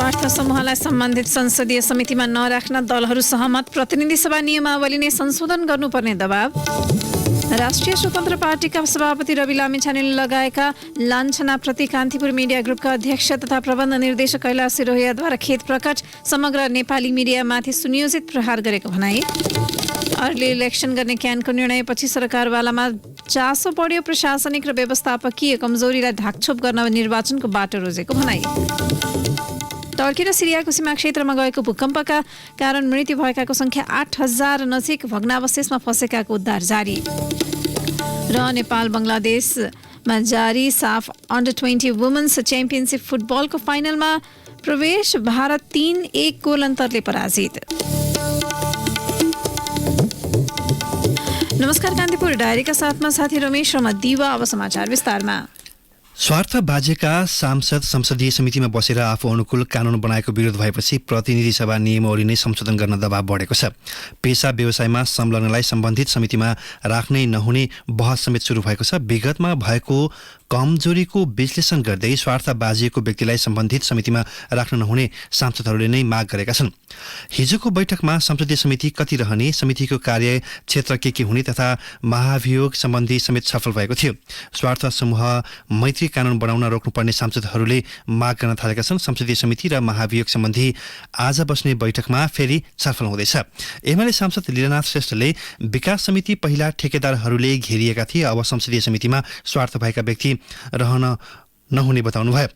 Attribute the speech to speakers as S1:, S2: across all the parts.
S1: स्वार्थ समूहलाई सम्बन्धित संसदीय समितिमा नराख्न दलहरू सहमत। प्रतिनिधि सभा नियमावली नै संशोधन गर्नुपर्ने दबाव। राष्ट्रिय स्वतन्त्र पार्टीका सभापति रवि लामिछानेले लगाएका लाञ्छनाप्रति कान्तिपुर मिडिया ग्रुपका अध्यक्ष तथा प्रबन्ध निर्देशक कैलाश सिरोहियाद्वारा खेद प्रकट। समग्र नेपाली मिडियामाथि सुनियोजित प्रहार गरेको भनाई। अर्ली इलेक्सन गर्ने क्यानको निर्णयपछि सरकारवालामा चासो बढ्यो। प्रशासनिक र व्यवस्थापकीय कमजोरीलाई ढाकछोप गर्न निर्वाचनको बाटो रोजेको भनाई। टर्की र सिरियाको सीमा क्षेत्रमा गएको भूकम्पका कारण मृत्यु भएकाको संख्या 8000 नजिक। भग्नावशेषमा फँसेकाको उद्धार जारी। र नेपाल बङ्गलादेशमा जारी साफ अन्डर-20 वुमेन्स च्याम्पियनसिप फुटबलको फाइनलमा प्रवेश। भारत 3-1 गोल अन्तरले पराजित। नमस्कार, कान्तिपुर डायरीका साथमा साथी रमेश र म दिवा। अब समाचार विस्तारमा।
S2: स्वार्थ बाजेका सांसद संसदीय समितिमा बसेर आफू अनुकूल कानून बनाएको विरोध भएपछि प्रतिनिधि सभा नियमावली नै संशोधन गर्न दबाव बढेको छ। पेसा व्यवसायमा संलग्नलाई सम्बन्धित समितिमा राख्नै नहुने बहस समेत सुरु भएको छ। विगतमा भएको कमजोरीको विश्लेषण गर्दै स्वार्थ बाजिएको व्यक्तिलाई सम्बन्धित समितिमा राख्न नहुने सांसदहरूले नै माग गरेका छन्। हिजोको बैठकमा संसदीय समिति कति रहने, समितिको कार्य क्षेत्र के हुने तथा महाभियोग सम्बन्धी समेत छलफल भएको थियो। स्वार्थ समूह मैत्री कानून बनाउन रोक्नुपर्ने सांसदहरूले माग गर्न थालेका छन्। संसदीय समिति र महाभियोग सम्बन्धी आज बस्ने बैठकमा फेरि छलफल हुँदैछ। एमाले सांसद लीलानाथ श्रेष्ठले विकास समिति पहिला ठेकेदारहरूले घेरिएका थिए, अब संसदीय समितिमा स्वार्थ भएका व्यक्ति रहन नहुने बताउनुभयो।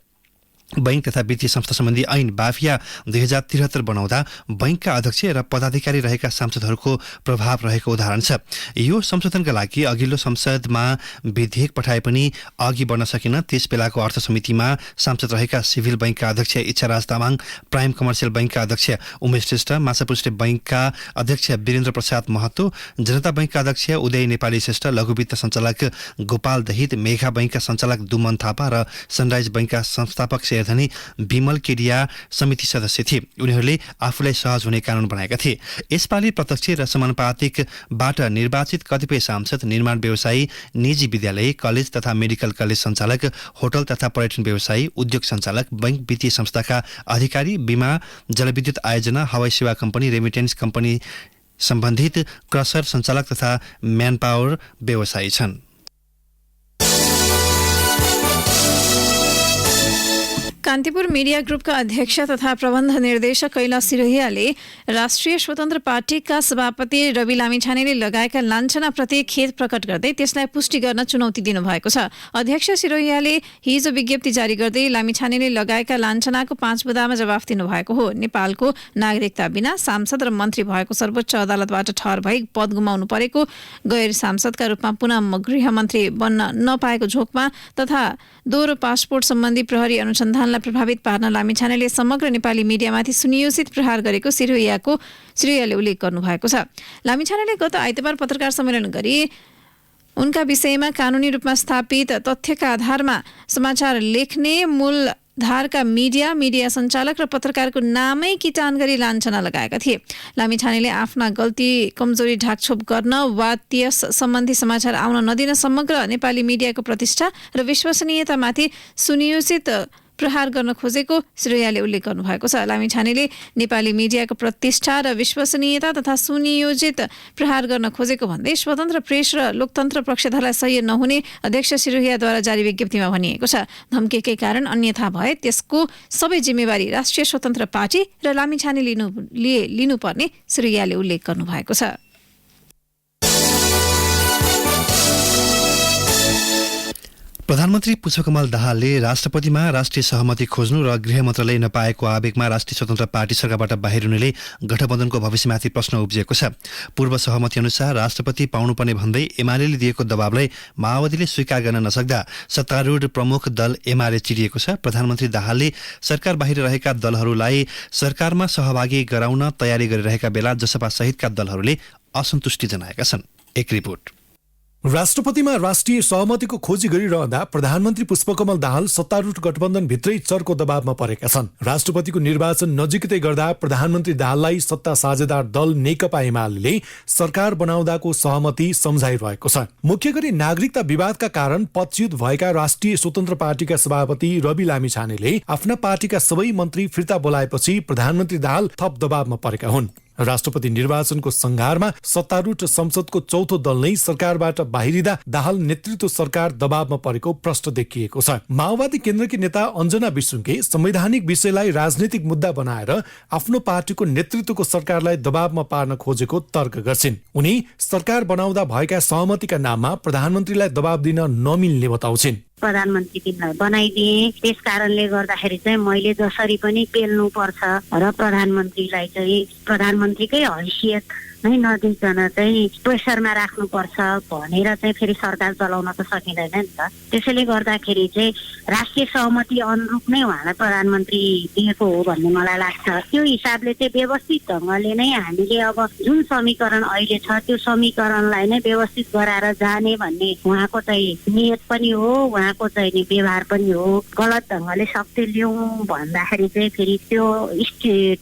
S2: बैंक तथा वित्तीय संस्था सम्बन्धी ऐन बाफिया 2073 बनाउँदा बैंकका अध्यक्ष र पदाधिकारी रहेका सांसदहरूको प्रभाव रहेको उदाहरण छ। यो संशोधनका लागि अघिल्लो संसदमा विधेयक पठाए पनि अघि बढ्न सकेन। त्यस बेलाको अर्थ समितिमा सांसद रहेका सिभिल बैंकका अध्यक्ष इच्छाराज तामाङ, प्राइम कमर्सियल बैंकका अध्यक्ष उमेश श्रेष्ठ, माछापुष्टे बैंकका अध्यक्ष वीरेन्द्र प्रसाद महतो, जनता बैंकका अध्यक्ष उदय नेपाली श्रेष्ठ, लघुवित्त सञ्चालक गोपाल दहित, मेघा बैंकका सञ्चालक दुमन थापा र सनराइज बैंकका संस्थापक धनी विमल केडिया समिति सदस्य थिए। उनीहरूले आफूलाई सहज हुने कानून बनाएका थिए। यसपालि प्रत्यक्ष र समानुपातिकबाट निर्वाचित कतिपय सांसद निर्माण व्यवसायी, निजी विद्यालय, कलेज तथा मेडिकल कलेज सञ्चालक, होटल तथा पर्यटन व्यवसायी, उद्योग सञ्चालक, बैंक वित्तीय संस्थाका अधिकारी, बीमा, जलविद्युत आयोजना, हवाई सेवा कम्पनी, रेमिटेन्स कम्पनी सम्बन्धित क्रसर सञ्चालक तथा म्यानपावर व्यवसायी छन्।
S1: कान्तिपुर मिडिया ग्रुपका अध्यक्ष तथा प्रबन्ध निर्देशक कैलाश सिरोहियाले राष्ट्रिय स्वतन्त्र पार्टीका सभापति रवि लामिछानेले लगाएका लाञ्छनाप्रति खेद प्रकट गर्दै त्यसलाई पुष्टि गर्न चुनौती दिनुभएको छ। अध्यक्ष सिरोहियाले हिजो विज्ञप्ति जारी गर्दै लामिछानेले लगाएका लाञ्छनाको 5 बुँदामा जवाफ दिनुभएको हो। नेपालको नागरिकता बिना सांसद र मन्त्री भएको सर्वोच्च अदालतबाट ठहर भई पद गुमाउनु परेको, गैर सांसदका रूपमा पुनः गृहमन्त्री बन्न नपाएको झोकमा तथा दोहोरो पासपोर्ट सम्बन्धी प्रहरी अनुसन्धानलाई प्रभावित पार्न लामिछानेले समग्र नेपाली मिडियामाथि सुनियोजित प्रहार गरेको सिरोहियाले उल्लेख गर्नुभएको छ। लामिछानेले गत आइतबार पत्रकार सम्मेलन गरी उनका विषयमा कानूनी रूपमा स्थापित तथ्यका आधारमा समाचार लेख्ने मूल धारका मिडिया सञ्चालक र पत्रकारको नामै किटान गरी लाञ्छना लगाएका थिए। लामिछानेले आफ्ना गल्ती कमजोरी ढाकछोप गर्न वा त्यस सम्बन्धी समाचार आउन नदिन समग्र नेपाली मिडियाको प्रतिष्ठा र विश्वसनीयतामाथि सुनियोजित प्रहार गर्न खोजेको सिरोहियाले उल्लेख गर्नुभएको छ। लामिछानेले नेपाली मिडियाको प्रतिष्ठा र विश्वसनीयता तथा सुनियोजित प्रहार गर्न खोजेको भन्दै स्वतन्त्र प्रेस र लोकतन्त्र पक्षधरलाई सह्य नहुने अध्यक्ष सिरोहियाद्वारा जारी विज्ञप्तिमा भनिएको छ। धम्कीकै कारण अन्यथा भए त्यसको सबै जिम्मेवारी राष्ट्रिय स्वतन्त्र पार्टी र लामिछाने लिनुपर्ने सिरोहियाले उल्लेख गर्नुभएको छ।
S2: प्रधानमन्त्री पुष्पकमल दाहालले राष्ट्रपतिमा राष्ट्रिय सहमति खोज्नु र गृह मन्त्रालय नपाएको आवेगमा राष्ट्रिय स्वतन्त्र पार्टी सरकारबाट बाहिर हुनेले गठबन्धनको भविष्यमाथि प्रश्न उब्जिएको छ। पूर्व सहमति अनुसार राष्ट्रपति पाउनुपर्ने भन्दै एमाले दिएको दबावलाई माओवादीले स्वीकार गर्न नसक्दा सत्तारूढ प्रमुख दल एमाले चिरिएको छ। प्रधानमन्त्री दाहालले सरकार बाहिर रहेका दलहरूलाई सरकारमा सहभागी गराउन तयारी गरिरहेका बेला जसपा सहितका दलहरूले असन्तुष्टि जनाएका छन्। एक रिपोर्ट।
S3: राष्ट्रपतिमा राष्ट्रिय सहमतिको खोजी गरिरहँदा प्रधानमन्त्री पुष्पकमल दाहाल सत्तारूढ गठबन्धनभित्रै चर्को दबावमा परेका छन्। राष्ट्रपतिको निर्वाचन नजिकै गर्दा प्रधानमन्त्री दाहाललाई सत्ता साझेदार दल नेकपा एमाले सरकार बनाउँदाको सहमति सम्झाइरहेको छ। मुख्य गरी नागरिकता विवादका कारण पदच्युत भएका राष्ट्रिय स्वतन्त्र पार्टीका सभापति रवि लामिछानेले आफ्ना पार्टीका सबै मन्त्री फिर्ता बोलाएपछि प्रधानमन्त्री दाहाल थप दबावमा परेका हुन्। राष्ट्रपति निर्वाचनको संघारमा सत्तारूढ संसदको चौथो दल नै सरकारबाट बाहिरिँदा दाहाल नेतृत्व सरकार दबावमा परेको प्रश्न देखिएको छ। माओवादी केन्द्रकी नेता अञ्जना विसुङके संवैधानिक विषयलाई राजनीतिक मुद्दा बनाएर आफ्नो पार्टीको नेतृत्वको सरकारलाई दबावमा पार्न खोजेको तर्क गर्छिन्। उनी सरकार बनाउँदा भएका सहमतिका नाममा प्रधानमन्त्रीलाई दबाव दिन नमिल्ने बताउँछिन्।
S4: प्रधानमन्त्री तिमीलाई बनाइदिए, त्यस कारणले गर्दाखेरि चाहिँ मैले जसरी पनि पेल्नु पर्छ र प्रधानमन्त्रीलाई चाहिँ प्रधानमन्त्रीकै हैसियत नै नदिकन चाहिँ प्रेसरमा राख्नुपर्छ भनेर चाहिँ फेरि सरकार चलाउन त सकिँदैन नि त। त्यसैले गर्दाखेरि चाहिँ राष्ट्रिय सहमति अनुरूप नै उहाँलाई प्रधानमन्त्री दिएको हो भन्ने मलाई लाग्छ। त्यो हिसाबले चाहिँ व्यवस्थित ढङ्गले नै हामीले अब जुन समीकरण अहिले छ त्यो समीकरणलाई नै व्यवस्थित गराएर जाने भन्ने उहाँको चाहिँ नियत पनि हो, उहाँको चाहिँ नि व्यवहार पनि हो। गलत ढङ्गले शक्ति ल्याउँ भन्दाखेरि चाहिँ फेरि त्यो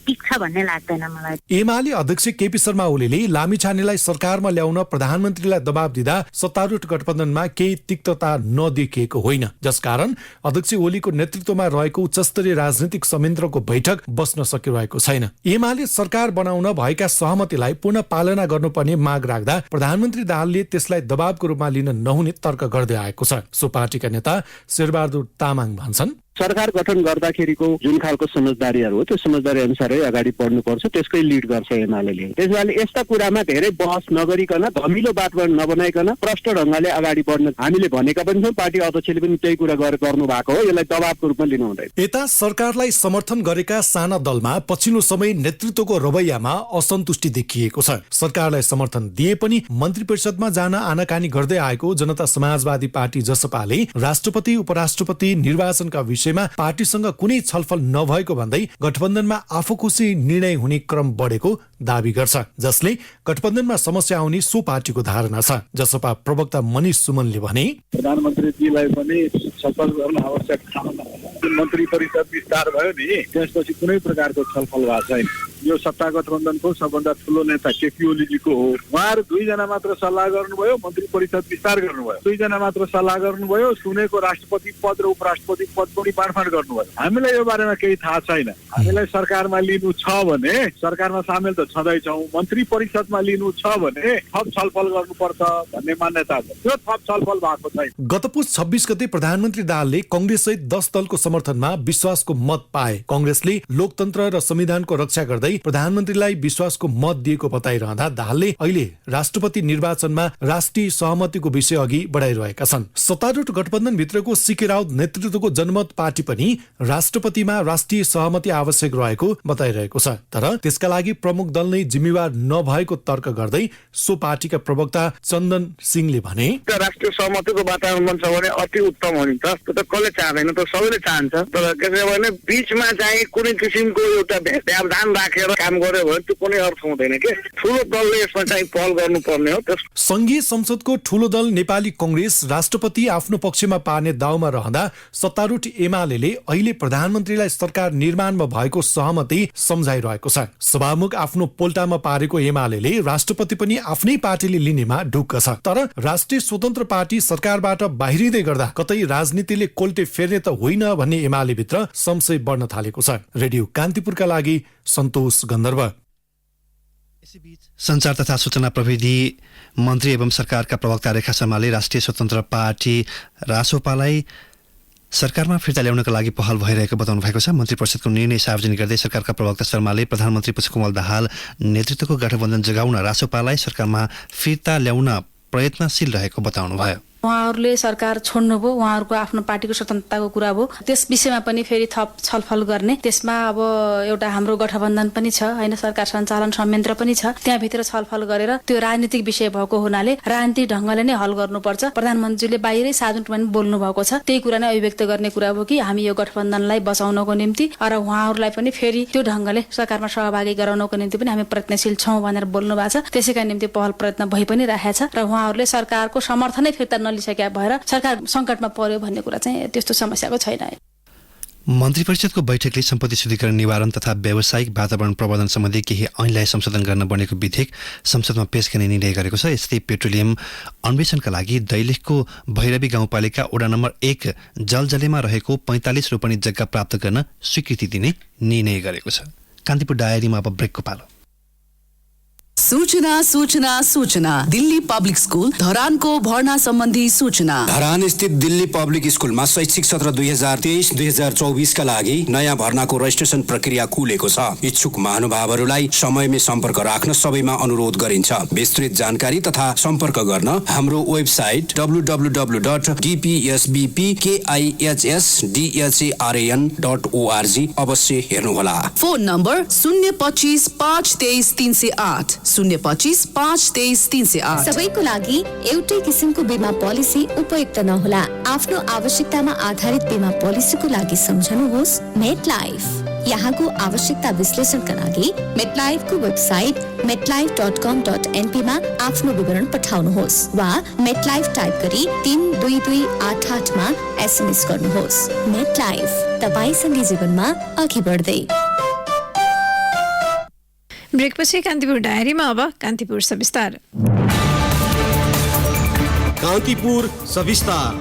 S4: टिक्छ भन्ने लाग्दैन मलाई।
S3: एमाले अध्यक्ष केपी शर्मा ओलीले लामिछानेलाई सरकारमा ल्याउन प्रधानमन्त्रीलाई दबाव दिँदा सत्तारूढ गठबन्धनमा केही तिक्तता नदेखिएको होइन, जसकारण अध्यक्ष ओलीको नेतृत्वमा रहेको उच्चस्तरीय राजनीतिक संयन्त्रको बैठक बस्न सकिरहेको छैन। एमाले सरकार बनाउन भएका सहमतिलाई पुनः पालना गर्नुपर्ने माग राख्दा प्रधानमन्त्री दाहालले त्यसलाई दबावको रूपमा लिन नहुने तर्क गर्दै आएको छ। सो पार्टीका नेता शेरबहादुर तामाङ भन्छन्,
S5: सरकार गठन गर्दाखेरिको जुन खालको समझदारीहरू हो त्यो समझदारी अनुसारै अगाडि बढ्नुपर्छ, त्यसकै लिड गर्छ एमाले। त्यसैले यस्ता कुरामा धेरै बहस नगरिकन, धमिलो वातावरण नबनाइकन प्रष्ट ढङ्गले अगाडि बढ्न हामीले भनेका पनि छौँ। पार्टी अध्यक्षले पनि त्यही कुरा गर्नु भएको हो, यसलाई दबावको रूपमा लिनु हुँदैन।
S3: यता सरकारलाई समर्थन गरेका साना दलमा पछिल्लो समय नेतृत्वको रवैयामा असन्तुष्टि देखिएको छ। सरकारलाई समर्थन दिए पनि मन्त्री परिषदमा जान आनाकानी गर्दै आएको जनता समाजवादी पार्टी जसपाले राष्ट्रपति उपराष्ट्रपति निर्वाचनका विषयमा पार्टीसँग कुनै छलफल नभएको भन्दै गठबन्धनमा आफूखुसी निर्णय हुने क्रम बढेको दावी गर्छ, जसले गठबन्धनमा समस्या आउने सो पार्टीको धारणा छ। जसपा प्रवक्ता मनिष सुमनले भने,
S6: प्रधानमन्त्रीजीलाई पनि छलफल गर्न आवश्यक छैन। मन्त्री परिषद विस्तार भयो नि, त्यसपछि कुनै प्रकारको छलफल भएको छैन। यो सत्ता गठबन्धनको सबभन्दा ठुलो नेता केपी ओलीजीको हो। उहाँहरू दुईजना मात्र सल्लाह गर्नुभयो, मन्त्री परिषद विस्तार गर्नुभयो। दुईजना मात्र सल्लाह गर्नुभयो, सुनेको राष्ट्रपति पद र उपराष्ट्रपति पद पनि बाँडफाँड गर्नुभयो। हामीलाई यो बारेमा केही थाहा छैन। हामीलाई सरकारमा लिनु छ भने सरकारमा सामेल त छँदैछौँ, मन्त्री परिषदमा लिनु छ भने थप छलफल गर्नुपर्छ भन्ने मान्यता छ। त्यो थप छलफल भएको छैन।
S3: गत पुस 26 गते प्रधानमन्त्री दाहालले कांग्रेस सहित 10 दलको समर्थनमा विश्वासको मत पाए। कांग्रेसले लोकतन्त्र र संविधानको रक्षा गर्दै प्रधानमन्त्रीलाई विश्वासको मत दिएको बताइरहँदा दाहालले अहिले राष्ट्रपति निर्वाचनमा राष्ट्रिय सहमतिको विषय अघि बढाइरहेका छन्। सत्तारूढ गठबन्धन भित्रको सीके राउत नेतृत्वको जनमत पार्टी पनि राष्ट्रपतिमा राष्ट्रिय सहमति आवश्यक रहेको बताइरहेको छ। तर त्यसका लागि प्रमुख दल नै जिम्मेवार नभएको तर्क गर्दै सो पार्टीका प्रवक्ता चन्दन सिंहले भने,
S5: राष्ट्रिय सहमतिको वातावरण बन्छ भने अति उत्तम हो नि त। त्यो त कसले चाहदैन, त सबैले चाहन्छ। तर के भने बीचमा चाहिँ कुनै किसिमको एउटा व्यवधान राखेर काम गर्यो भने त्यो कुनै अर्थ हुँदैन के। ठुलो दलले यसमा चाहिँ पहल गर्नुपर्ने हो।
S3: संघीय संसदको ठुलो दल नेपाली कांग्रेस राष्ट्रपति आफ्नो पक्षमा पार्ने दाउमा रहँदा सत्तारूढ एमाले अहिले प्रधानमन्त्रीलाई सरकार निर्माणमा भएको सहमति सम्झाइरहेको छ। सभामुख आफ्नो पोल्टामा पारेको एमाले राष्ट्रपति पनि आफ्नै पार्टीले लिनेमा ढुक्क छ। तर राष्ट्रिय स्वतन्त्र पार्टी सरकारबाट बाहिरिँदै गर्दा कतै राजनीतिले कोल्टे फेर्ने त होइन भन्ने एमाले भित्र संशय बढ्न थालेको छ। रेडियो कान्तिपुरका लागि सन्तोष गन्धर्व।
S2: संचार तथा सूचना प्रविधि मन्त्री एवं सरकारका प्रवक्ता रेखा शर्माले राष्ट्रिय स्वतन्त्र पार्टी रासोपालाई सरकारमा फिर्ता ल्याउनका लागि पहल भइरहेको बताउनु भएको छ। मन्त्री परिषदको निर्णय सार्वजनिक गर्दै सरकारका प्रवक्ता शर्माले प्रधानमन्त्री पुष्पकमल दाहाल नेतृत्वको गठबन्धन जगाउन रासोपालाई सरकारमा फिर्ता ल्याउन प्रयत्नशील रहेको बताउनुभयो।
S7: उहाँहरूले सरकार छोड्नुभयो, उहाँहरूको आफ्नो पार्टीको स्वतन्त्रताको कुरा भयो, त्यस विषयमा पनि फेरि थप छलफल गर्ने। त्यसमा अब एउटा हाम्रो गठबन्धन पनि छ हैन, सरकार सञ्चालन संयन्त्र पनि छ, त्यहाँभित्र छलफल गरेर त्यो राजनीतिक विषय भएको हुनाले राजनीतिक ढङ्गले नै हल गर्नुपर्छ। प्रधानमन्त्रीले बाहिरै साधुन पनि बोल्नु भएको छ, त्यही कुरा नै अभिव्यक्त गर्ने कुरा हो कि हामी यो गठबन्धनलाई बचाउनको निम्ति र उहाँहरूलाई पनि फेरि त्यो ढङ्गले सरकारमा सहभागी गराउनको निम्ति पनि हामी प्रयत्नशील छौँ भनेर बोल्नु भएको छ। त्यसैका निम्ति पहल प्रयत्न भइ पनि राखेको छ र उहाँहरूले सरकारको समर्थनै फिर्ता नलिसकेका भएर सरकार सङ्कटमा पर्यो भन्ने कुरा चाहिँ त्यस्तो समस्याको छैन।
S2: मन्त्री परिषदको बैठकले सम्पत्ति शुद्धिकरण निवारण तथा व्यावसायिक वातावरण प्रबन्धन सम्बन्धी केही ऐनलाई संशोधन गर्न बनेको विधेयक संसदमा पेश गर्ने निर्णय गरेको छ। यस्तै पेट्रोलियम अन्वेषणका लागि दैलेखको भैरवी गाउँपालिका वडा नम्बर 1 जलजलेमा रहेको 45 रोपनी जग्गा प्राप्त गर्न स्वीकृति दिने निर्णय गरेको छ। कान्तिपुर डायरीमा अब ब्रेकको पालो।
S8: सूचना सूचना सूचना दिल्ली पब्लिक स्कुल धरानको भर्ना सम्बन्धी सूचना।
S9: धरान स्थित दिल्ली पब्लिक स्कुलमा शैक्षिक सत्र 2023-2024 का लागि नयाँ भर्नाको रजिस्ट्रेसन प्रक्रिया खुलेको छ। इच्छुक महानुभावहरूलाई समयमै सम्पर्क राख्न सबैमा अनुरोध गरिन्छ। विस्तृत जानकारी तथा सम्पर्क गर्न हाम्रो वेबसाइट www.dpsbpkihsdharan.org अवश्य हेर्नुहोला।
S8: Phone number 025 523 308 025 523 308।
S10: सबैको लागि एउटै किसिमको बीमा पोलिसी उपयुक्त नहोला। आफ्नो आवश्यकतामा आधारित बीमा पोलिसीको लागि सम्झनुहोस् मेटलाइफ। यहाँको आवश्यकता विश्लेषणका लागि मेटलाइफको वेबसाइट metlife.com.np मा आफ्नो विवरण पठाउनुहोस् वा मेटलाइफ टाइप गरी 32288 मा SMS गर्नुहोस्। मेटलाइफ, तपाईसँगै जीवनमा अघि बढ्दै।
S1: ब्रेकपछि कान्तिपुर डायरीमा अब कान्तिपुर सविस्तार।
S11: कान्तिपुर सविस्तार।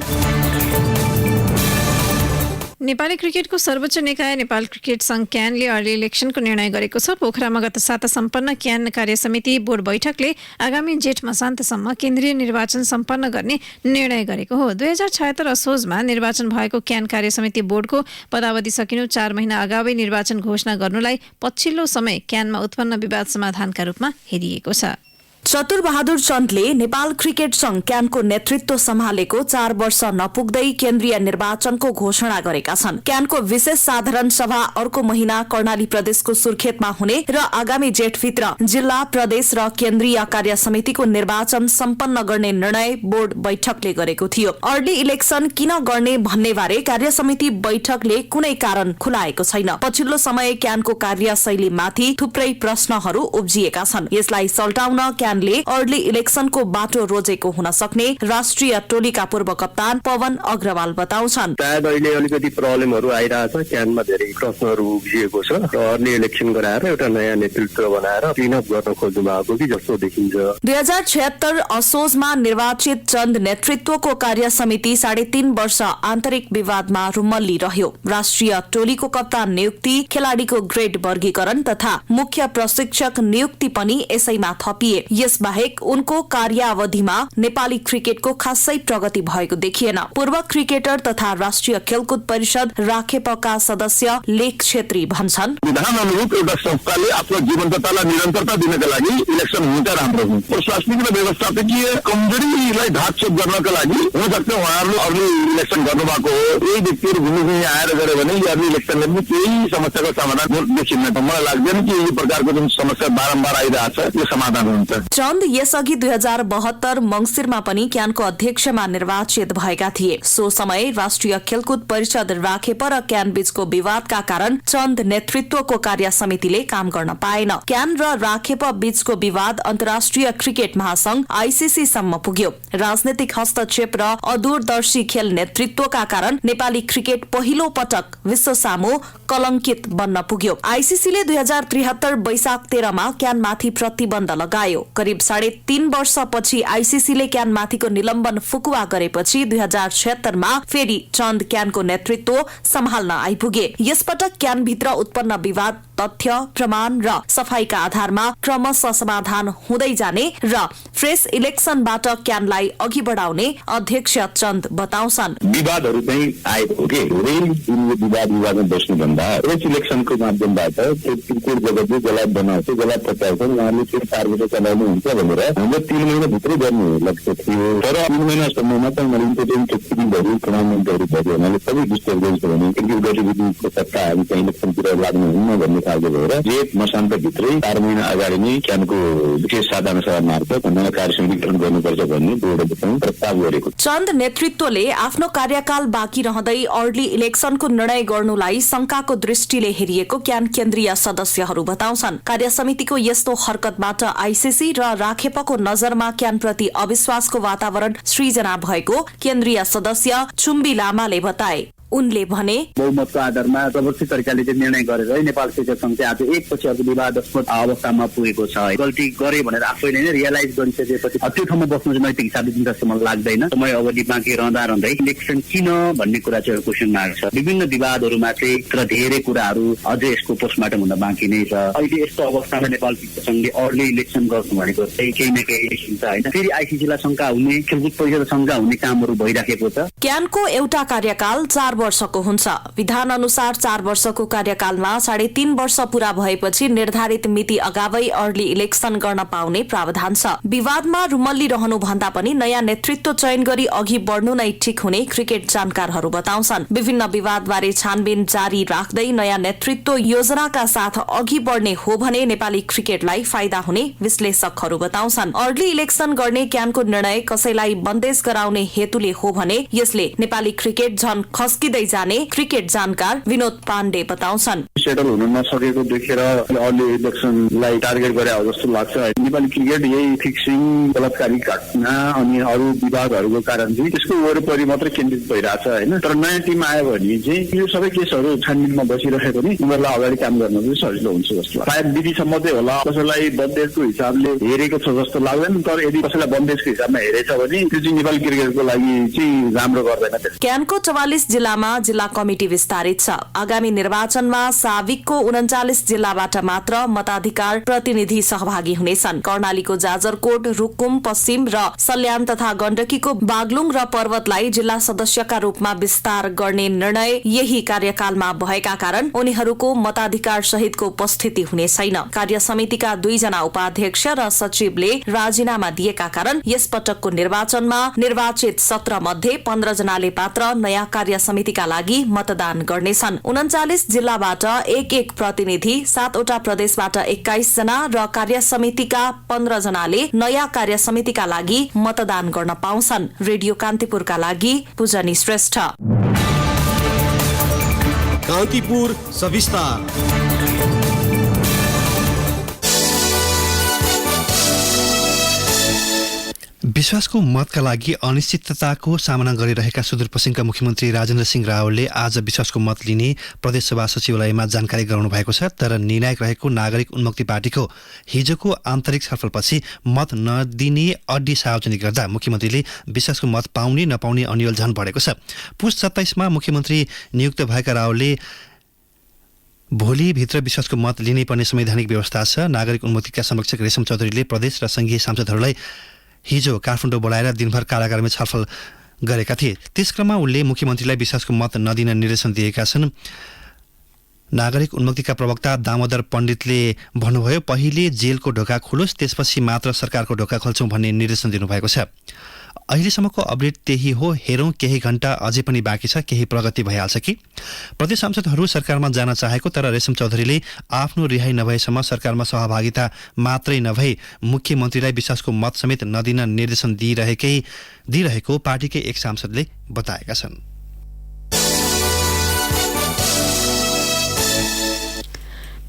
S1: नेपाली क्रिकेटको सर्वोच्च निकाय नेपाल क्रिकेट संघ क्यानले अर्ली इलेक्सनको निर्णय गरेको छ। पोखरामा गत साता सम्पन्न क्यान कार्य समिति बोर्ड बैठकले आगामी जेठ मसान्तसम्म केन्द्रीय निर्वाचन सम्पन्न गर्ने निर्णय गरेको हो। 2076 असोजमा निर्वाचन भएको क्यान कार्य समिति बोर्डको पदावधि सकिनु 4 महिना अगावै निर्वाचन घोषणा गर्नुलाई पछिल्लो समय क्यानमा उत्पन्न विवाद समाधानका रूपमा हेरिएको छ।
S12: चतुरबहादुर चन्दले नेपाल क्रिकेट संघ क्यानको नेतृत्व सम्हालेको 4 वर्ष नपुग्दै केन्द्रीय निर्वाचनको घोषणा गरेका छन्। क्यानको विशेष साधारण सभा अर्को महिना कर्णाली प्रदेशको सुर्खेतमा हुने र आगामी जेठभित्र जिल्ला, प्रदेश र केन्द्रीय कार्य समितिको निर्वाचन सम्पन्न गर्ने निर्णय बोर्ड बैठकले गरेको थियो। अर्ली इलेक्सन किन गर्ने भन्ने बारे कार्य समिति बैठकले कुनै कारण खुलाएको छैन। पछिल्लो समय क्यानको कार्यशैलीमाथि थुप्रै प्रश्नहरू उब्जिएका छन्। यसलाई सल्टाउन क्यानले अर्ली इलेक्सनको बाटो रोजेको हुन सक्ने राष्ट्रिय टोलीका पूर्व कप्तान पवन अग्रवाल बताउँछन्।
S5: सायद अहिले अलिकति प्रब्लमहरू आइरहेछ, क्यानमा धेरै प्रश्नहरू उब्जिएको छ र अर्ली इलेक्सन गराएर एउटा नयाँ नेतृत्व बनाएर क्लिनअप गर्न खोज्नु भएको कि जस्तो देखिन्छ।
S12: 2076 असोजमा निर्वाचित चन्द नेतृत्वको कार्य समिति 3.5 वर्ष आन्तरिक विवादमा रुमल्ली रह्यो। राष्ट्रिय टोलीको कप्तान नियुक्ति, खेलाडीको ग्रेड वर्गीकरण तथा मुख्य प्रशिक्षक नियुक्ति पनि यसैमा थपिए। यसबाहेक उनको कार्यावधिमा नेपाली क्रिकेटको खासै प्रगति भएको देखिएन। पूर्व क्रिकेटर तथा राष्ट्रिय खेलकुद परिषद राखेपका सदस्य लेख छेत्री भन्छन्,
S6: विधान अनुरूप एउटा संस्थाले आफ्नो जीवन्ततालाई निरन्तरता दिनका लागि इलेक्सन हुन्छ राम्रो हुन्छ। प्रशासनिक र व्यवस्थापकीय कमजोरीलाई ढाकछोप गर्नका लागि हुन सक्छ उहाँहरूले अर्ली इलेक्सन गर्नुभएको हो। यही व्यक्तिहरू घुम्नु आएर गरे भने यो अर्ली इलेक्सनले पनि केही समस्याको समाधान देखिन्न। मलाई लाग्दैन कि यो प्रकारको जुन समस्या बारम्बार आइरहेछ यो समाधान हुन्छ।
S12: चन्द यसअघि 2072 मंसिरमा पनि क्यानको अध्यक्षमा निर्वाचित भएका थिए। सो समय राष्ट्रिय खेलकुद परिषद राखेप र क्यान बीचको विवादका कारण चन्द नेतृत्वको कार्य समितिले काम गर्न पाएन। क्यान र राखेप बीचको विवाद अन्तर्राष्ट्रिय क्रिकेट महासंघ ICC सम्म पुग्यो। राजनैतिक हस्तक्षेप र अदूरदर्शी खेल नेतृत्वका कारण नेपाली क्रिकेट पहिलो पटक विश्व सामु कलंकित बन्न पुग्यो। ICCले 2073 वैशाख 13 मा क्यानमाथि प्रतिबन्ध लगायो। करिब 3.5 वर्षपछि ICCले क्यानमाथिको निलम्बन फुकुवा गरेपछि 2076 मा फेरि चन्द क्यानको नेतृत्व सम्हाल्न आइपुगे। यसपटक क्यानभित्र उत्पन्न विवाद तथ्य प्रमाण र सफाईका आधारमा क्रमशः समाधान हुँदै जाने र फ्रेश इलेक्सनबाट क्यानलाई अघि बढाउने अध्यक्ष चन्द बताउँछन्।
S13: विवादहरू चाहिँ आएको हो कि विवादमा बस्नुभन्दा यस इलेक्सनको माध्यमबाट त्यो क्रिकेट जगतले जसलाई बनाउँछ जसलाई पचाउँछ उहाँले त्यो पार्टीले चलाउनु हुन्छ भनेर हाम्रो 3 महिनाभित्रै गर्ने लक्ष्य थियो। तर 3 महिनासम्ममा चाहिँ उनीहरूले इम्पोर्टेन्ट टिमहरू प्रधानमन्त्रीहरू भयो उनीहरूले सबै डिस्टर्ब गर्छ भने क्रिकेट गतिविधिको सत्ताहरू चाहिँ इलेक्सनतिर लाग्नुहुन्न भन्ने खालको भएर जेठ मसान्तभित्रै 4 महिना अगाडि नै क्यानको विशेष साधारण सभा मार्फत नयाँ कार्यसमिति गठन गर्नुपर्छ भन्ने बोर्डले पनि प्रस्ताव गरेको।
S12: चन्द नेतृत्वले आफ्नो कार्यकाल बाँकी रहँदै अर्ली इलेक्सनको निर्णय गर्नुलाई शंकाको दृष्टिले हेरिएको क्यान केन्द्रीय सदस्यहरू बताउँछन्। कार्यसमितिको यस्तो हरकतबाट आईसीसी र राखेपको नजरमा क्यानप्रति अविश्वासको वातावरण सृजना भएको केन्द्रीय सदस्य चुम्बी लामाले बताए। उनले भने
S5: बहुमतको आधारमा जबरजस्ती तरिकाले चाहिँ निर्णय गरेर नेपाल क्रिकेट संघ चाहिँ आज एकपछि अर्को विवादास्पद अवस्थामा पुगेको छ। गल्ती गरे भनेर आफैले नै रियलाइज गरिसकेपछि त्यो ठाउँमा बस्नु चाहिँ नैतिक हिसाबले दिन जस्तो मलाई लाग्दैन। समय अवधि बाँकी रहँदै इलेक्सन किन भन्ने कुरा चाहिँ क्वेसन मार्क छ। विभिन्न विवादहरूमा चाहिँ तर धेरै कुराहरू अझै यसको पोस्टमार्टम हुन बाँकी नै छ। अहिले यस्तो अवस्थामा नेपाल क्रिकेट संघले अर्ली इलेक्सन गर्नु भनेको चाहिँ केही न केही देखिन्छ होइन। फेरि आईसीसीलाई शंका हुने खेलकुद परिषद शंका हुने कामहरू भइराखेको छ।
S12: क्यानको एउटा कार्यकाल 4 वर्षको हुन्छ। विधान अनुसार 4 वर्षको कार्यकालमा 3.5 वर्ष पूरा भएपछि निर्धारित मिति अगावै अर्ली इलेक्सन गर्न पाउने प्रावधान छ। विवादमा रुमल्ली रहनु भन्दा पनि नयाँ नेतृत्व चयन गरी अघि बढ्नु नै ठीक हुने क्रिकेट जानकारहरू बताउँछन्। विभिन्न विवादबारे छानबिन जारी राख्दै नयाँ नेतृत्व योजनाका साथ अघि बढ्ने हो भने नेपाली क्रिकेटलाई फाइदा हुने विश्लेषकहरू बताउँछन्। अर्ली इलेक्सन गर्ने क्यानको निर्णय कसैलाई बन्देज गराउने हेतुले हो भने यसले नेपाली क्रिकेट झन खस्किँदै जाने क्रिकेट जानकार विनोद पाण्डे बताउँछन्।
S6: सेटल हुन नसकेको देखेर अर्ली इलेक्सनलाई टार्गेट गरे हो जस्तो लाग्छ। नेपाली क्रिकेट यही फिक्सिङ बलात्कारी घटना अनि अरू विवादहरूको कारण चाहिँ त्यसको वरिपरि मात्रै केन्द्रित भइरहेछ होइन। तर नयाँ टिम आयो भने चाहिँ यो सबै केसहरू छानबिनमा बसिरहेको नि उनीहरूलाई अगाडि काम गर्न चाहिँ सजिलो हुन्छ जस्तो लाग्छ। सायद विधिसम्म चाहिँ होला कसैलाई बन्देजको हिसाबले हेरेको छ जस्तो लाग्दैन। तर यदि कसैलाई बन्देजको हिसाबमा हेरेछ भने त्यो चाहिँ नेपाली क्रिकेटको लागि चाहिँ राम्रो गर्दैन।
S12: क्यानको 44 जिल्लामा जिल्ला कमिटी विस्तारित छ। आगामी निर्वाचनमा साविकको 39 जिल्लाबाट मात्र मताधिकार प्रतिनिधि सहभागी हुनेछन्। कर्णालीको जाजरकोट, रुकुम पश्चिम र सल्यान तथा गण्डकीको बागलुङ र पर्वतलाई जिल्ला सदस्यका रूपमा विस्तार गर्ने निर्णय यही कार्यकालमा भएका कारण उनीहरूको मताधिकार सहितको उपस्थिति हुने छैन। कार्य समितिका 2 जना उपाध्यक्ष र सचिवले राजीनामा दिएका कारण यस पटकको निर्वाचनमा निर्वाचित 17 मध्ये 15 जनाले पात्र नयाँ कार्य समितिका लागि मतदान गर्नेछन्। 39 जिल्लाबाट 1 प्रतिनिधि, 7 वटा प्रदेशबाट 21 जना र कार्य समितिका 15 जनाले नयाँ कार्य समितिका लागि मतदान गर्न पाउँछन्। रेडियो कान्तिपुरका लागि पूजनी श्रेष्ठ।
S11: कान्तिपुर सविस्तार।
S2: विश्वासको मतका लागि अनिश्चितताको सामना गरिरहेका सुदूरपश्चिमका मुख्यमन्त्री राजेन्द्र सिंह रावलले आज विश्वासको मत लिने प्रदेशसभा सचिवालयमा जानकारी गराउनु भएको छ। तर निर्णायक रहेको नागरिक उन्मुक्ति पार्टीको हिजोको आन्तरिक छलफलपछि मत नदिने अड्डी सार्वजनिक गर्दा मुख्यमन्त्रीले विश्वासको मत पाउने नपाउने अन्यल झन बढेको छ। पुस 27मा मुख्यमन्त्री नियुक्त भएका रावलले भोलिभित्र विश्वासको मत लिनै पर्ने संवैधानिक व्यवस्था छ। नागरिक उन्मुक्तिका संरक्षक रेशम चौधरीले प्रदेश र संघीय सांसदहरूलाई हिजो काठमाडौँ बोलाएर दिनभर कारागारमै छलफल गरेका थिए। त्यसक्रममा उनले मुख्यमन्त्रीलाई विश्वासको मत नदिन निर्देशन दिएका छन्। नागरिक उन्मुक्तिका प्रवक्ता दामोदर पण्डितले भन्नुभयो, पहिले जेलको ढोका खुलोस् त्यसपछि मात्र सरकारको ढोका खोल्छौं भन्ने निर्देशन दिनुभएको छ। अहिलेसम्मको अपडेट त्यही हो। हेरौं केही घण्टा अझै पनि बाँकी छ, केही प्रगति भइहाल्छ कि। प्रदेश सांसदहरू सरकारमा जान चाहेको तर रेशम चौधरीले आफ्नो रिहाई नभएसम्म सरकारमा सहभागिता मात्रै नभई मुख्यमन्त्रीलाई विश्वासको मत समेत नदिन निर्देशन दिइरहेको पार्टीकै एक सांसदले बताएका छन्।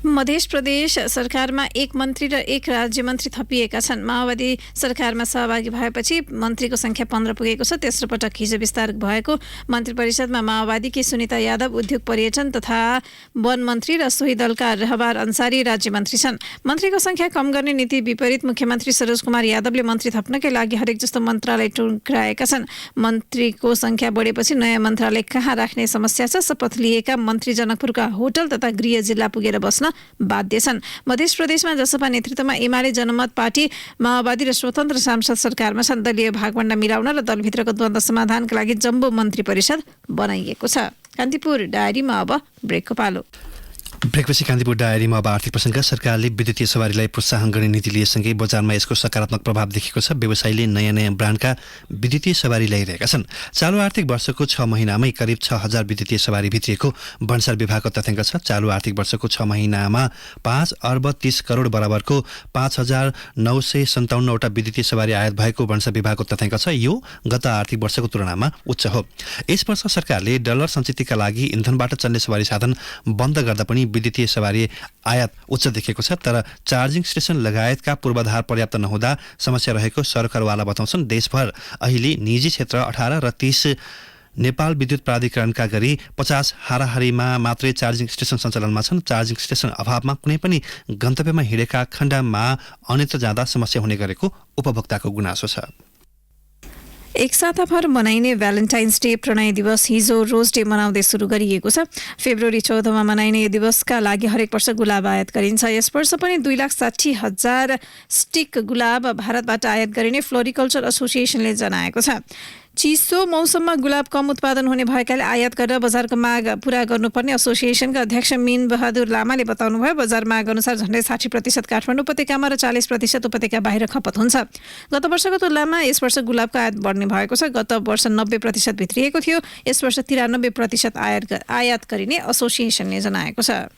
S1: मध्य प्रदेश सरकारमा 1 मन्त्री र 1 राज्य मन्त्री थपिएका छन्। माओवादी सरकारमा सहभागी भएपछि मन्त्रीको संख्या 15 पुगेको छ। तेस्रो पटक हिजो विस्तार भएको मन्त्री परिषदमा माओवादीकी सुनिता यादव, उद्योग पर्यटन तथा वन मन्त्री र सोही दलका रहबार अन्सारी राज्य मन्त्री छन्। मन्त्रीको संख्या कम गर्ने नीति विपरीत मुख्यमन्त्री सरोज कुमार यादवले मन्त्री थप्नकै लागि हरेक जस्तो मन्त्रालय टुक्राएका छन्। मन्त्रीको संख्या बढेपछि नयाँ मन्त्रालय कहाँ राख्ने समस्या छ। शपथ लिएका मन्त्री जनकपुरका होटल तथा गृह जिल्ला पुगेर बस्न बाध्य छन्। मध्य प्रदेशमा जसपा नेतृत्वमा एमाले जनमत पार्टी माओवादी र स्वतन्त्र सांसद सरकारमा छन्। दलीय भागभण्डा मिलाउन र दलभित्रको द्वन्द्व समाधानका लागि जम्बो मन्त्री परिषद बनाइएको छ। कान्तिपुर डायरीमा अब ब्रेकको पालो।
S2: ब्रेकपछि कान्तिपुर डायरीमा अब आर्थिक प्रसङ्ग। सरकारले विद्युतीय सवारीलाई प्रोत्साहन गर्ने नीति लिएसँगै बजारमा यसको सकारात्मक प्रभाव देखिएको छ। व्यवसायीले नयाँ नयाँ ब्रान्डका विद्युतीय सवारी ल्याइरहेका छन्। चालु आर्थिक वर्षको 6 महिनामै करिब 6,000 विद्युतीय सवारी भित्रिएको भन्सार विभागको तथ्याङ्क छ। चालु आर्थिक वर्षको 6 महिनामा 5 अर्ब 30 करोड बराबरको 5,957 वटा विद्युतीय सवारी आयात भएको भन्सार विभागको तथ्याङ्क छ। यो गत आर्थिक वर्षको तुलनामा उच्च हो। यस वर्ष सरकारले डलर सञ्चितका लागि इन्धनबाट चल्ने सवारी साधन बन्द गर्दा पनि विद्युतीय सवारी आयात उच्च देखेको छ। तर चार्जिङ स्टेसन लगायतका पूर्वाधार पर्याप्त नहुँदा समस्या रहेको सरकारवाला बताउँछन्। देशभर अहिले निजी क्षेत्र 18 र 30 नेपाल विद्युत प्राधिकरणका गरी 50 हाराहारीमा मात्रै चार्जिङ स्टेसन सञ्चालनमा छन्। चार्जिङ स्टेसन अभावमा कुनै पनि गन्तव्यमा हिँडेका खण्डमा अन्यत्र जाँदा समस्या हुने गरेको उपभोक्ताको गुनासो छ।
S1: एक साताभर मनाइने भ्यालेन्टाइन्स डे प्रणय दिवस हिजो रोज डे मनाउँदै सुरु गरिएको छ। फेब्रुअरी 14मा मनाइने यो दिवसका लागि हरेक वर्ष गुलाब आयात गरिन्छ। यस वर्ष पनि 2,60,000 स्टिक गुलाब भारतबाट आयात गरिने फ्लोरिकल्चर एसोसिएसनले जनाएको छ। चिसो मौसममा गुलाब कम उत्पादन हुने भएकाले आयात गरेर बजारको माग पूरा गर्नुपर्ने एसोसिएसनका अध्यक्ष मीन बहादुर लामाले बताउनुभयो। बजार माग अनुसार झन्डै 60% काठमाडौँ उपत्यकामा र 40% उपत्यका बाहिर खपत हुन्छ। गत वर्षको तुलनामा यस वर्ष गुलाबको आयात बढ्ने भएको छ। गत वर्ष 90% भित्रिएको थियो। यस वर्ष 93% आयात गरिने एसोसिएसनले जनाएको छ।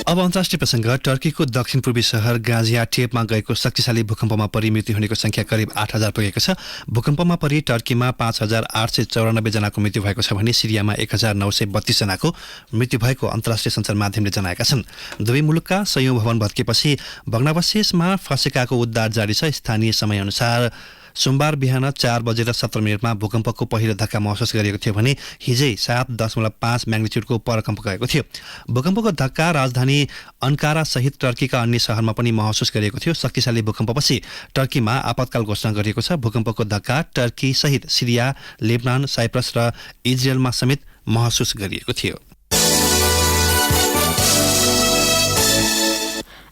S2: अब अन्तर्राष्ट्रिय प्रसङ्ग। टर्कीको दक्षिण पूर्वी शहर गाजियान्टेपमा गएको शक्तिशाली भूकम्पमा परि मृत्यु हुनेको संख्या करिब 8,000 पुगेको छ। भूकम्पमा परि टर्कीमा 5,894 जनाको मृत्यु भएको छ भने सिरियामा 1,932 जनाको मृत्यु भएको अन्तर्राष्ट्रिय सञ्चार माध्यमले जनाएका छन्। दुवै मुलुकका सयौं भवन भत्केपछि भग्नावशेषमा फँसेकाको उद्धार जारी छ। स्थानीय समयअनुसार सोमबार बिहान 4:17 भूकम्पको पहिलो धक्का महसुस गरिएको थियो भने हिजै 7.5 म्याग्निट्युडको परकम्प गएको थियो। भूकम्पको धक्का राजधानी अन्कारा सहित टर्कीका अन्य शहरमा पनि महसुस गरिएको थियो। शक्तिशाली भूकम्पपछि टर्कीमा आपतकाल घोषणा गरिएको छ। भूकम्पको धक्का टर्की सहित सिरिया, लेबनान, साइप्रस र इजरायलमा समेत महसुस गरिएको थियो।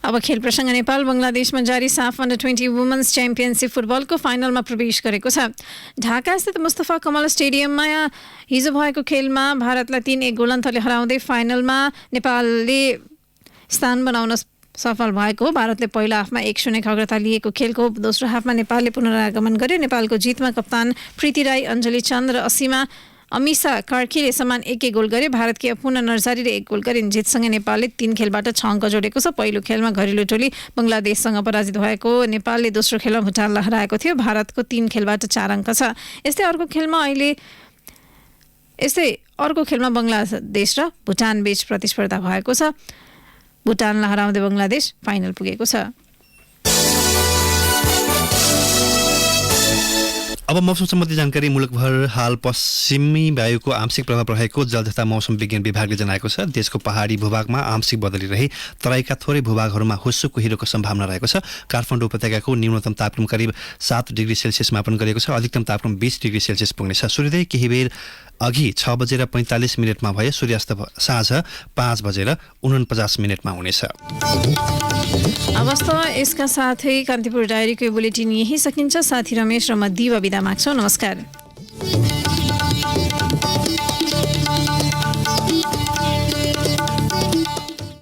S1: अब खेल प्रसङ्ग। नेपाल बङ्गलादेशमा जारी साफ अन्डर-20 वुमेन्स च्याम्पियनसिप फुटबलको फाइनलमा प्रवेश गरेको छ। ढाकास्थित मुस्तफा कमल स्टेडियममा हिजो भएको खेलमा भारतलाई 3-1 गोल अन्तरले हराउँदै फाइनलमा नेपालले स्थान बनाउन सफल भएको। भारतले पहिलो हाफमा 1-0 अग्रता लिएको खेलको दोस्रो हाफमा नेपालले पुनरागमन गर्यो। नेपालको जितमा कप्तान प्रीति राई, अञ्जली चन्द र अमिसा कार्कीले समान 1-1 गोल गरे। भारतकी अपूर्ण नर्जारीले 1 गोल गरिन्। जितसँगै नेपालले 3 खेलबाट 6 अङ्क जोडेको छ। पहिलो खेलमा घरेलु टोली बङ्गलादेशसँग पराजित भएको नेपालले दोस्रो खेलमा भुटानलाई हराएको थियो। भारतको 3 खेलबाट 4 अङ्क छ। यस्तै अर्को खेलमा बङ्गलादेश र भुटान बीच प्रतिस्पर्धा भएको छ। भुटानलाई हराउँदै बङ्गलादेश फाइनल पुगेको छ।
S2: अब मौसम सम्बन्धी जानकारी। मुलुकभर हाल पश्चिमी वायुको आंशिक प्रभाव रहेको जल तथा मौसम विज्ञान विभागले जनाएको छ। देशको पहाडी भूभागमा आंशिक बदली रही तराईका थोरै भूभागहरूमा हुस्सो कुहिरोको सम्भावना रहेको छ। काठमाडौँ उपत्यकाको न्यूनतम तापक्रम करिब 7 डिग्री सेल्सियस मापन गरिएको छ। अधिकतम तापक्रम 20 डिग्री सेल्सियस पुग्नेछ। सूर्योदय केही बेर अघि 6:45 भयो। सूर्यास्त साँझ 5:49 हुनेछ।
S1: अवस्था यसका साथै कान्तिपुर डायरीको बुलेटिन यही सकिन्छ। साथी रमेश र म दिवा बिदा माग्छौँ। नमस्कार।